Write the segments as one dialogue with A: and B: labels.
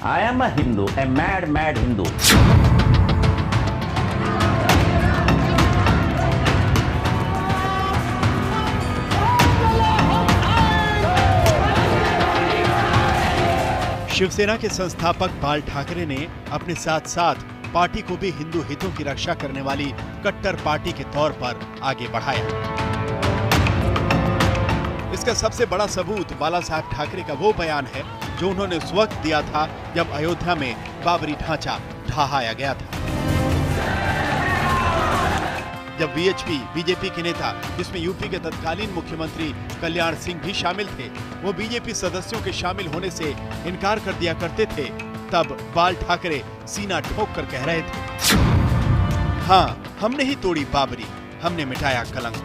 A: I am a Hindu, a mad Hindu.
B: Shiv Sena के संस्थापक बाल ठाकरे ने अपने साथ साथ पार्टी को भी हिंदू हितों की रक्षा करने वाली कट्टर पार्टी के तौर पर आगे बढ़ाया। इसका सबसे बड़ा सबूत बाला साहब ठाकरे का वो बयान है जो उन्होंने उस वक्त दिया था जब अयोध्या में बाबरी ढांचा ढहाया गया था। जब वीएचपी बीजेपी के नेता, जिसमें यूपी के तत्कालीन मुख्यमंत्री कल्याण सिंह भी शामिल थे, वो बीजेपी सदस्यों के शामिल होने से इनकार कर दिया करते थे, तब बाल ठाकरे सीना ठोक कर कह रहे थे, हाँ, हमने ही तोड़ी बाबरी, हमने मिटाया कलंक।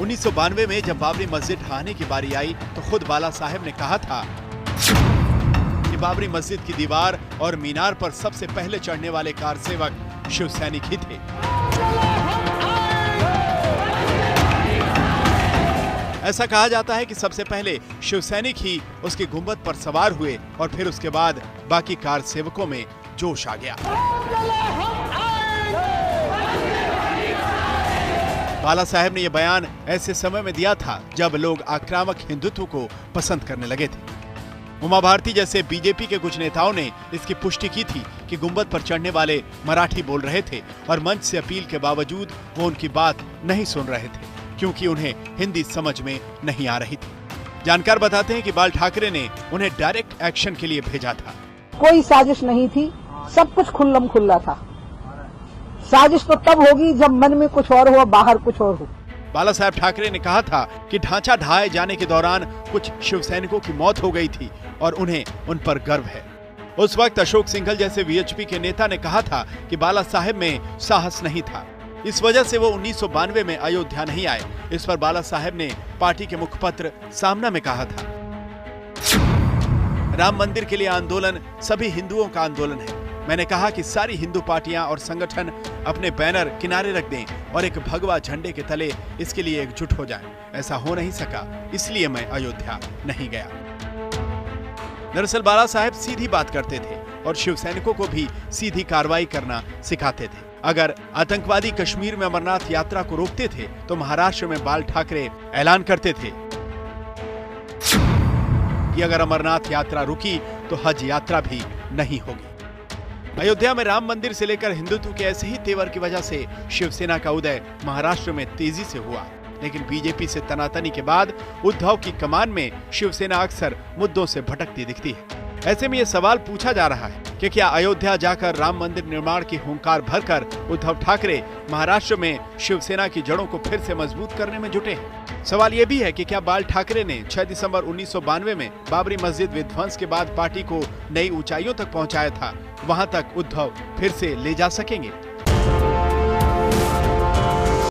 B: उन्नीस सौ 92 में जब बाबरी मस्जिद ढहाने की बारी आई तो खुद बाला साहेब ने कहा था कि बाबरी मस्जिद की दीवार और मीनार पर सबसे पहले चढ़ने वाले कारसेवक शिव सैनिक ही थे। ऐसा कहा जाता है कि सबसे पहले शिव सैनिक ही उसके गुंबद पर सवार हुए और फिर उसके बाद बाकी कारसेवकों में जोश आ गया। बाला साहेब ने यह बयान ऐसे समय में दिया था जब लोग आक्रामक हिंदुत्व को पसंद करने लगे थे। उमा भारती जैसे बीजेपी के कुछ नेताओं ने इसकी पुष्टि की थी कि गुंबद पर चढ़ने वाले मराठी बोल रहे थे और मंच से अपील के बावजूद वो उनकी बात नहीं सुन रहे थे क्योंकि उन्हें हिंदी समझ में नहीं आ रही थी। जानकार बताते हैं कि बाल ठाकरे ने उन्हें डायरेक्ट एक्शन के लिए भेजा था।
C: कोई साजिश नहीं थी, सब कुछ खुल्लम खुल्ला था। साजिश तो तब होगी जब मन में कुछ और हो, बाहर कुछ और हो।
B: बाला साहब ठाकरे ने कहा था कि ढांचा ढहाए जाने के दौरान कुछ शिव सैनिकों की मौत हो गई थी और उन्हें उन पर गर्व है। उस वक्त अशोक सिंघल जैसे वीएचपी के नेता ने कहा था कि बाला साहेब में साहस नहीं था, इस वजह से वो 1992 में अयोध्या नहीं आए। इस पर बाला साहेब ने पार्टी के मुखपत्र सामना में कहा था, राम मंदिर के लिए आंदोलन सभी हिंदुओं का आंदोलन है। मैंने कहा कि सारी हिंदू पार्टियां और संगठन अपने बैनर किनारे रख दें और एक भगवा झंडे के तले इसके लिए एकजुट हो जाएं। ऐसा हो नहीं सका, इसलिए मैं अयोध्या नहीं गया। दरअसल बाला साहेब सीधी बात करते थे और शिव सैनिकों को भी सीधी कार्रवाई करना सिखाते थे। अगर आतंकवादी कश्मीर में अमरनाथ यात्रा को रोकते थे तो महाराष्ट्र में बाल ठाकरे ऐलान करते थे कि अगर अमरनाथ यात्रा रुकी तो हज यात्रा भी नहीं होगी। अयोध्या में राम मंदिर से लेकर हिंदुत्व के ऐसे ही तेवर की वजह से शिवसेना का उदय महाराष्ट्र में तेजी से हुआ, लेकिन बीजेपी से तनातनी के बाद उद्धव की कमान में शिवसेना अक्सर मुद्दों से भटकती दिखती है। ऐसे में यह सवाल पूछा जा रहा है कि क्या अयोध्या जाकर राम मंदिर निर्माण की हुंकार भरकर उद्धव ठाकरे महाराष्ट्र में शिवसेना की जड़ों को फिर से मजबूत करने में जुटे हैं? सवाल यह भी है कि क्या बाल ठाकरे ने 6 दिसंबर 1992 में बाबरी मस्जिद विध्वंस के बाद पार्टी को नई ऊंचाइयों तक पहुंचाया था, वहां तक उद्धव फिर से ले जा सकेंगे?